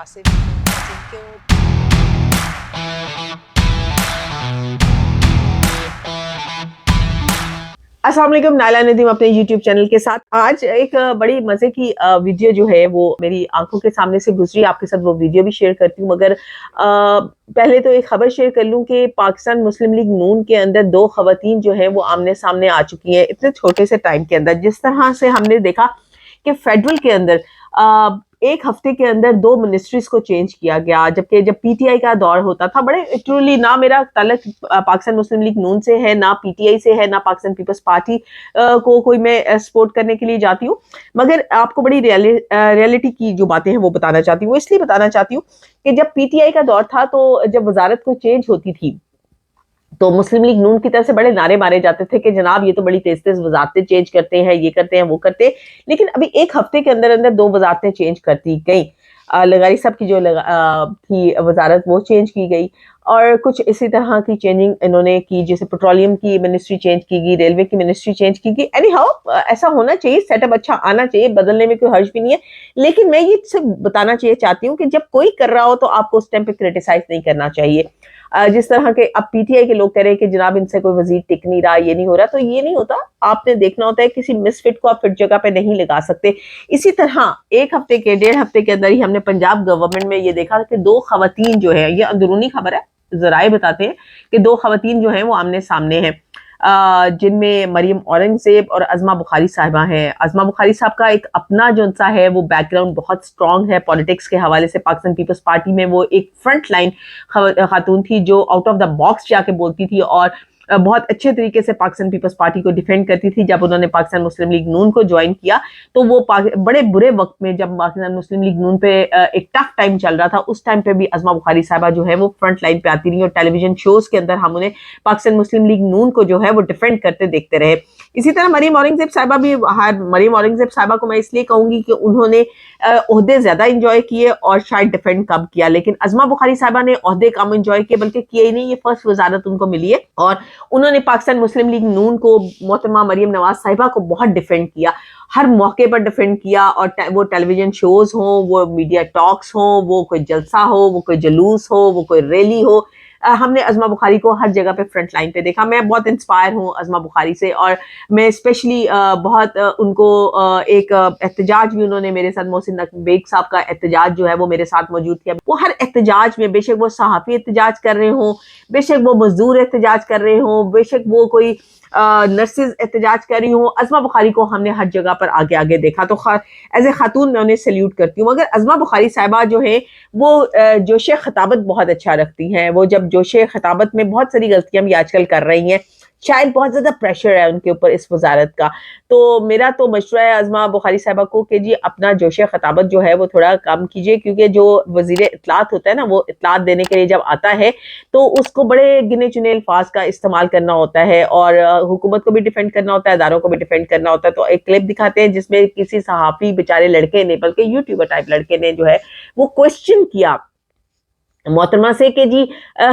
متاثر جن کو السلام علیکم، نائلہ ندیم اپنے یوٹیوب چینل کے ساتھ آج ایک بڑی مزے کی ویڈیو جو ہے وہ میری آنکھوں کے سامنے سے گزری. آپ کے ساتھ وہ ویڈیو بھی شیئر کرتی ہوں، مگر پہلے تو ایک خبر شیئر کر لوں کہ پاکستان مسلم لیگ نون کے اندر 2 خواتین جو ہیں وہ آمنے سامنے آ چکی ہیں اتنے چھوٹے سے ٹائم کے اندر. جس طرح سے ہم نے دیکھا کہ فیڈرل کے اندر ایک ہفتے کے اندر 2 منسٹریز کو چینج کیا گیا، جبکہ جب پی ٹی آئی کا دور ہوتا تھا بڑے ٹرولی نہ میرا تعلق پاکستان مسلم لیگ نون سے ہے، نہ پی ٹی آئی سے ہے، نہ پاکستان پیپلز پارٹی کو کوئی میں سپورٹ کرنے کے لیے جاتی ہوں، مگر آپ کو بڑی ریئلٹی کی جو باتیں ہیں وہ بتانا چاہتی ہوں. اس لیے بتانا چاہتی ہوں کہ جب پی ٹی آئی کا دور تھا تو جب وزارت کو چینج ہوتی تھی تو مسلم لیگ نون کی طرف سے بڑے نعرے مارے جاتے تھے کہ جناب یہ تو بڑی تیز تیز وزارتیں چینج کرتے ہیں، یہ کرتے ہیں وہ کرتے ہیں. لیکن ابھی ایک ہفتے کے اندر اندر 2 وزارتیں چینج کرتی گئیں. لغاری صاحب کی جو تھی وزارت وہ چینج کی گئی، اور کچھ اسی طرح کی چینجنگ انہوں نے کی، جیسے پیٹرولیم کی منسٹری چینج کی گئی، ریلوے کی منسٹری چینج کی گئی. اینی ہاؤ ایسا ہونا چاہیے، سیٹ اپ اچھا آنا چاہیے، بدلنے میں کوئی حرج بھی نہیں ہے. لیکن میں یہ صرف بتانا چاہتی ہوں کہ جب کوئی کر رہا ہو تو آپ کو اس ٹائم پہ کریٹیسائز نہیں کرنا چاہیے. جس طرح کے اب پی ٹی آئی کے لوگ کہہ رہے ہیں کہ جناب ان سے کوئی وزیر ٹک نہیں رہا، یہ نہیں ہو رہا، تو یہ نہیں ہوتا. آپ نے دیکھنا ہوتا ہے کسی مس فٹ کو آپ فٹ جگہ پہ نہیں لگا سکتے. اسی طرح ایک ہفتے کے 1.5 ہفتے کے اندر ہی ہم نے پنجاب گورنمنٹ میں یہ دیکھا کہ 2 خواتین جو ہے، یہ اندرونی خبر ہے، ذرائع بتاتے ہیں کہ 2 خواتین جو ہیں وہ آمنے سامنے ہیں، جن میں مریم اورنگزیب اور عظمہ بخاری صاحبہ ہیں. عظمہ بخاری صاحب کا ایک اپنا جو سا ہے وہ بیک گراؤنڈ بہت سٹرونگ ہے پولیٹکس کے حوالے سے. پاکستان پیپلز پارٹی میں وہ ایک فرنٹ لائن خاتون تھی جو آؤٹ آف دا باکس جا کے بولتی تھی اور بہت اچھے طریقے سے پاکستان پیپلز پارٹی کو ڈیفینڈ کرتی تھی. جب انہوں نے پاکستان مسلم لیگ نون کو جوائن کیا تو وہ بڑے برے وقت میں، جب پاکستان مسلم لیگ نون پہ ایک ٹف ٹائم چل رہا تھا، اس ٹائم پہ بھی عظمہ بخاری صاحبہ جو ہے وہ فرنٹ لائن پہ آتی رہی اور ٹیلی ویژن شوز کے اندر ہم انہیں پاکستان مسلم لیگ نون کو جو ہے وہ ڈیفینڈ کرتے دیکھتے رہے. اسی طرح مریم اورنگزیب صاحبہ بھی، مریم اورنگزیب صاحبہ کو میں اس لیے کہوں گی کہ انہوں نے عہدے زیادہ انجوائے کیے اور شاید ڈیفینڈ کم کیا، لیکن عظمہ بخاری صاحبہ نے عہدے کم انجوائے کیے، بلکہ کیے ہی نہیں. یہ فرسٹ وزارت ان کو ملی ہے اور انہوں نے پاکستان مسلم لیگ نون کو، محترمہ مریم نواز صاحبہ کو بہت ڈیفینڈ کیا، ہر موقع پر ڈیفینڈ کیا. اور وہ ٹیلی ویژن شوز ہوں، وہ میڈیا ٹاکس ہوں، وہ کوئی جلسہ ہو، وہ کوئی جلوس ہو، وہ کوئی ریلی ہو، ہم نے عظمہ بخاری کو ہر جگہ پہ فرنٹ لائن پہ دیکھا. میں بہت انسپائر ہوں عظمہ بخاری سے، اور میں اسپیشلی بہت ان کو ایک احتجاج بھی انہوں نے میرے ساتھ، محسن بیگ صاحب کا احتجاج جو ہے وہ میرے ساتھ موجود کیا. وہ ہر احتجاج میں، بے شک وہ صحافی احتجاج کر رہے ہوں، بے شک وہ مزدور احتجاج کر رہے ہوں، بے شک وہ کوئی نرسز احتجاج کر رہی ہوں، عظمہ بخاری کو ہم نے ہر جگہ پر آگے آگے دیکھا. تو ایز اے خاتون میں انہیں سیلیوٹ کرتی ہوں. مگر عظمہ بخاری صاحبہ جو ہے وہ جوش خطابت بہت اچھا رکھتی ہیں. وہ جب جوش خطابت میں بہت ساری غلطیاں بھی آج کل کر رہی ہیں، شاید بہت زیادہ پریشر ہے ان کے اوپر اس وزارت کا. تو میرا تو مشورہ ہے عظمہ بخاری صاحبہ کو کہ جی اپنا جوش خطابت جو ہے وہ تھوڑا کم کیجیے، کیونکہ جو وزیر اطلاعات ہوتا ہے نا، وہ اطلاعات دینے کے لیے جب آتا ہے تو اس کو بڑے گنے چنے الفاظ کا استعمال کرنا ہوتا ہے، اور حکومت کو بھی ڈیفینڈ کرنا ہوتا ہے، اداروں کو بھی ڈیفینڈ کرنا ہوتا ہے. تو ایک کلپ دکھاتے ہیں جس میں کسی صحافی بیچارے لڑکے نے، بلکہ یوٹیوبر ٹائپ لڑکے نے جو ہے وہ کوشچن کیا محترمہ سے کہ جی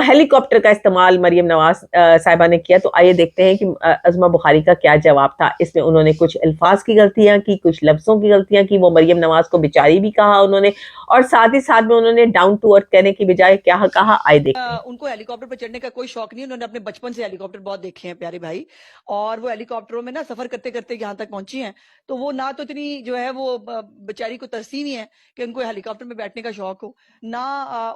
ہیلی کاپٹر کا استعمال مریم نواز صاحبہ نے کیا. تو آئیے دیکھتے ہیں کہ عظمہ بخاری کا کیا جواب تھا. اس میں انہوں نے کچھ الفاظ کی غلطیاں کی، کچھ لفظوں کی غلطیاں کی. وہ مریم نواز کو بیچاری بھی کہا انہوں نے، اور ساتھ ہی ساتھ میں انہوں نے ڈاؤن ٹو ارتھ کہنے کی بجائے کیا کہا، آئیے دیکھتے ہیں. ان کو ہیلی کاپٹر پہ چڑھنے کا کوئی شوق نہیں، انہوں نے اپنے بچپن سے ہیلی کاپٹر بہت دیکھے ہیں پیارے بھائی، اور وہ ہیلی کاپٹروں میں نا سفر کرتے کرتے یہاں تک پہنچی ہیں. تو وہ نہ تو اتنی جو ہے وہ بیچاری کو ترسی نہیں ہے کہ ان کو ہیلی کاپٹر میں بیٹھنے کا شوق ہو، نہ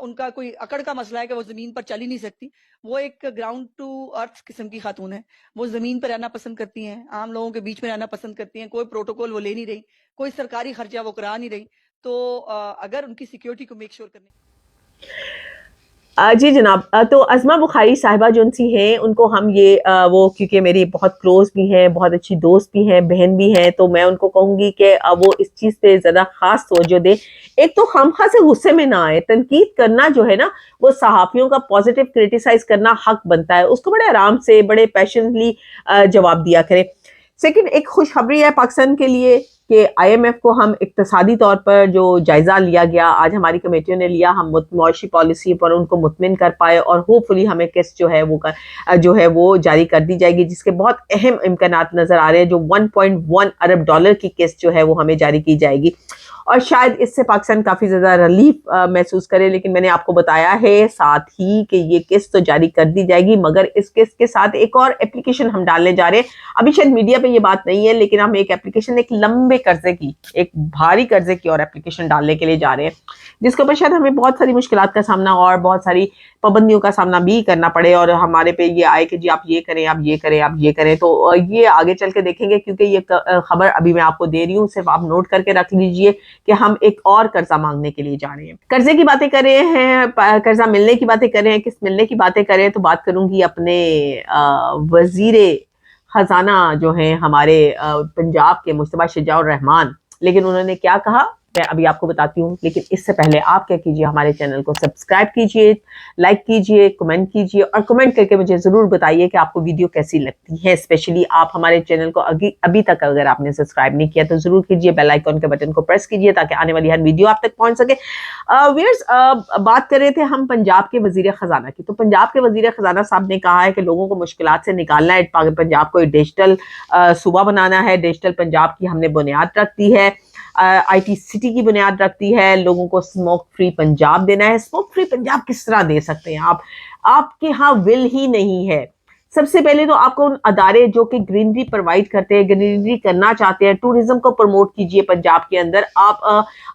ان کا کوئی اکڑ کا مسئلہ ہے کہ وہ زمین پر چل ہی نہیں سکتی. وہ ایک گراؤنڈ ٹو ارتھ قسم کی خاتون ہے. وہ زمین پر رہنا پسند کرتی ہیں، عام لوگوں کے بیچ میں رہنا پسند کرتی ہیں. کوئی پروٹوکول وہ لے نہیں رہی، کوئی سرکاری خرچہ وہ کرا نہیں رہی. تو اگر ان کی سیکیورٹی کو میک شور کرنے جی جناب، تو عظمہ بخاری صاحبہ جو سی ہیں ان کو ہم وہ کیونکہ میری بہت کلوز بھی ہیں، بہت اچھی دوست بھی ہیں، بہن بھی ہیں، تو میں ان کو کہوں گی کہ وہ اس چیز پہ زیادہ خاص توجہ دیں. ایک تو خامخواہ سے غصے میں نہ آئے. تنقید کرنا جو ہے نا، وہ صحافیوں کا پازیٹیو کرٹیسائز کرنا حق بنتا ہے، اس کو بڑے آرام سے، بڑے پیشنٹلی جواب دیا کریں. سیکنڈ، ایک خوشخبری ہے پاکستان کے لیے کہ آئی ایم ایف کو ہم اقتصادی طور پر جو جائزہ لیا گیا، آج ہماری کمیٹیوں نے لیا، ہم معاشی پالیسی پر ان کو مطمئن کر پائے، اور ہوپ فلی ہمیں قسط جو ہے وہ جاری کر دی جائے گی، جس کے بہت اہم امکانات نظر آ رہے ہیں. جو $1.1 ارب کی قسط جو ہے وہ ہمیں جاری کی جائے گی. اور شاید اس سے پاکستان کافی زیادہ ریلیف محسوس کرے. لیکن میں نے آپ کو بتایا ہے ساتھ ہی کہ یہ قسط تو جاری کر دی جائے گی, مگر اس قسط کے ساتھ ایک اور اپلیکیشن ہم ڈالنے جا رہے ہیں. ابھی شاید میڈیا پہ یہ بات نہیں ہے, لیکن ہم ایک اپلیکیشن, ایک لمبے قرضے کی, ایک بھاری قرضے کی اور اپلیکیشن ڈالنے کے لیے جا رہے ہیں, جس کے اوپر شاید ہمیں بہت ساری مشکلات کا سامنا اور بہت ساری پابندیوں کا سامنا بھی کرنا پڑے, اور ہمارے پہ یہ آئے کہ جی آپ یہ کریں, آپ یہ کریں, آپ یہ کریں. تو یہ آگے چل کے دیکھیں گے, کیونکہ یہ خبر ابھی میں آپ کو دے رہی ہوں, صرف آپ نوٹ کر کے رکھ لیجئے کہ ہم ایک اور قرضہ مانگنے کے لیے جا رہے ہیں. قرضے کی باتیں کر رہے ہیں, قرضہ ملنے کی باتیں کر رہے ہیں, کس ملنے کی باتیں کر رہے ہیں, تو بات کروں گی اپنے وزیر خزانہ جو ہیں ہمارے پنجاب کے مصطفیٰ شجاع الرحمان. لیکن انہوں نے کیا کہا میں ابھی آپ کو بتاتی ہوں, لیکن اس سے پہلے آپ کیا کیجئے, ہمارے چینل کو سبسکرائب کیجئے, لائک کیجئے, کمنٹ کیجئے, اور کمنٹ کر کے مجھے ضرور بتائیے کہ آپ کو ویڈیو کیسی لگتی ہے. اسپیشلی آپ ہمارے چینل کو ابھی تک اگر آپ نے سبسکرائب نہیں کیا تو ضرور کیجئے, بیل آئیکن کے بٹن کو پریس کیجئے تاکہ آنے والی ہر ویڈیو آپ تک پہنچ سکے. ویئرز, بات کر رہے تھے ہم پنجاب کے وزیر خزانہ کی. تو پنجاب کے وزیر خزانہ صاحب نے کہا ہے کہ لوگوں کو مشکلات سے نکالنا ہے, پنجاب کو ڈیجیٹل صوبہ بنانا ہے, ڈیجیٹل پنجاب کی ہم نے بنیاد رکھ دی ہے, آئی ٹی سٹی کی بنیاد رکھتی ہے, لوگوں کو اسموک فری پنجاب دینا ہے. اسموک فری پنجاب کس طرح دے سکتے ہیں آپ کے ہاں ول ہی نہیں ہے. سب سے پہلے تو آپ کو ان ادارے جو کہ گرینری پرووائڈ کرتے ہیں, گرینری کرنا چاہتے ہیں, ٹوریزم کو پروموٹ کیجئے پنجاب کے اندر, آپ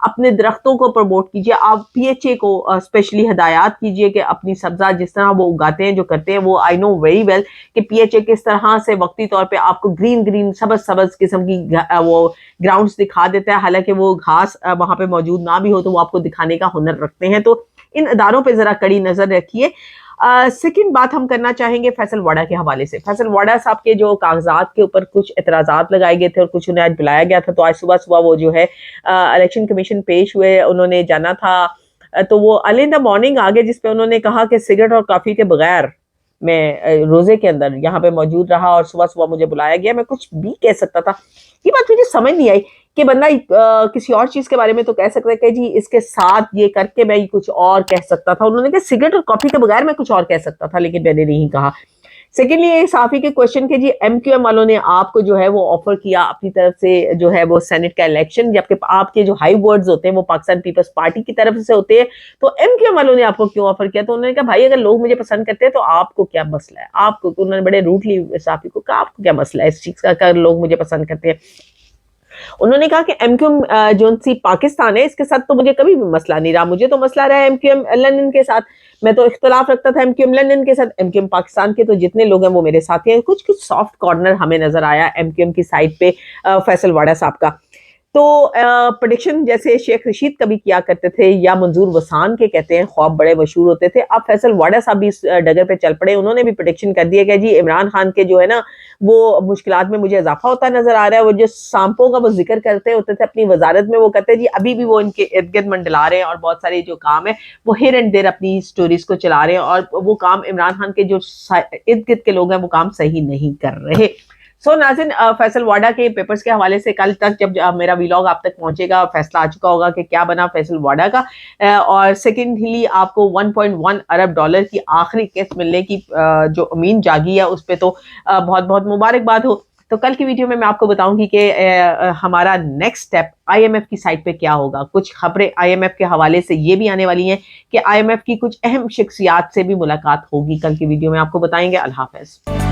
اپنے درختوں کو پروموٹ کیجئے, آپ پی ایچ اے کو اسپیشلی ہدایات کیجئے کہ اپنی سبزہ جس طرح وہ اگاتے ہیں, جو کرتے ہیں, وہ آئی نو ویری ویل کہ پی ایچ اے کس طرح سے وقتی طور پہ آپ کو گرین سبز قسم کی وہ گراؤنڈز دکھا دیتا ہے, حالانکہ وہ گھاس وہاں پہ موجود نہ بھی ہو تو وہ آپ کو دکھانے کا ہنر رکھتے ہیں. تو ان اداروں پہ ذرا کڑی نظر رکھیے. سیکنڈ بات ہم کرنا چاہیں گے فیصل واڈا کے حوالے سے. فیصل واڈا صاحب کے جو کاغذات کے اوپر کچھ اعتراضات لگائے گئے تھے اور کچھ انہیں آج بلایا گیا تھا, تو آج صبح وہ جو ہے الیکشن کمیشن پیش ہوئے, انہوں نے جانا تھا, تو وہ ارلی ان دا مارننگ آگے, جس پہ انہوں نے کہا کہ سگریٹ اور کافی کے بغیر میں روزے کے اندر یہاں پہ موجود رہا اور صبح مجھے بلایا گیا, میں کچھ بھی کہہ سکتا تھا. یہ بات مجھے سمجھ نہیں آئی کہ بندہ کسی اور چیز کے بارے میں تو کہہ سکتا ہے کہ جی اس کے ساتھ یہ کر کے میں کچھ اور کہہ سکتا تھا. انہوں نے کہا سگریٹ اور کافی کے بغیر میں کچھ اور کہہ سکتا تھا, لیکن میں نے نہیں کہا. سیکنڈلی ایک صحافی کے کوشچن کے جی ایم کیو ایم والوں نے آپ کو جو ہے وہ آفر کیا اپنی طرف سے جو ہے وہ سینٹ کا الیکشن, جبکہ آپ کے جو ہائی ورڈز ہوتے ہیں وہ پاکستان پیپلز پارٹی کی طرف سے ہوتے ہیں, تو ایم کیو ایم والوں نے آپ کو کیوں آفر کیا؟ تو انہوں نے کہا بھائی اگر لوگ مجھے پسند کرتے ہیں تو آپ کو کیا مسئلہ ہے, آپ کو. انہوں نے بڑے روٹلی صحافی کو کہا آپ کو کیا مسئلہ ہے اس چیز کا اگر لوگ مجھے پسند کرتے ہیں. انہوں نے کہا کہ ایم کیو ایم جو سی پاکستان ہے اس کے ساتھ تو مجھے کبھی بھی مسئلہ نہیں رہا, مجھے تو مسئلہ رہا ایم کیو ایم لندن کے ساتھ. میں تو اختلاف رکھتا تھا ایم کیو ایم لندن کے ساتھ. ایم کیو ایم پاکستان کے تو جتنے لوگ ہیں وہ میرے ساتھی ہیں. کچھ سافٹ کارنر ہمیں نظر آیا ایم کیو ایم کی سائٹ پہ فیصل واڈا صاحب کا. تو پریڈکشن جیسے شیخ رشید کبھی کیا کرتے تھے یا منظور وسان کے کہتے ہیں خواب بڑے مشہور ہوتے تھے, اب فیصل واڈا صاحب بھی اس ڈگر پہ چل پڑے. انہوں نے بھی پریڈکشن کر دیا کہ جی عمران خان کے جو ہے نا وہ مشکلات میں مجھے اضافہ ہوتا نظر آ رہا ہے. وہ جو سانپوں کا وہ ذکر کرتے ہوتے تھے اپنی وزارت میں, وہ کہتے ہیں جی ابھی بھی وہ ان کے ارد گرد منڈلا رہے ہیں اور بہت سارے جو کام ہے وہ ہیر اینڈ دیر اپنی سٹوریز کو چلا رہے ہیں, اور وہ کام عمران خان کے جو ارد گرد کے لوگ ہیں وہ کام صحیح نہیں کر رہے. سو ناظرین, فیصل واڈا کے پیپرز کے حوالے سے کل تک جب میرا ویلاگ آپ تک پہنچے گا فیصلہ آ چکا ہوگا کہ کیا بنا فیصل واڈا کا. اور سیکنڈلی آپ کو 1.1 ارب ڈالر کی آخری قسط ملنے کی جو امید جاگی ہے اس پہ تو بہت بہت مبارکباد ہو. تو کل کی ویڈیو میں آپ کو بتاؤں گی کہ ہمارا next step I M F کی سائٹ پہ کیا ہوگا. کچھ خبریں آئی ایم ایف کے حوالے سے یہ بھی آنے والی ہیں کہ آئی ایم ایف کی کچھ اہم شخصیات سے بھی ملاقات ہوگی. کل کی ویڈیو میں آپ کو بتائیں گے. اللہ حافظ.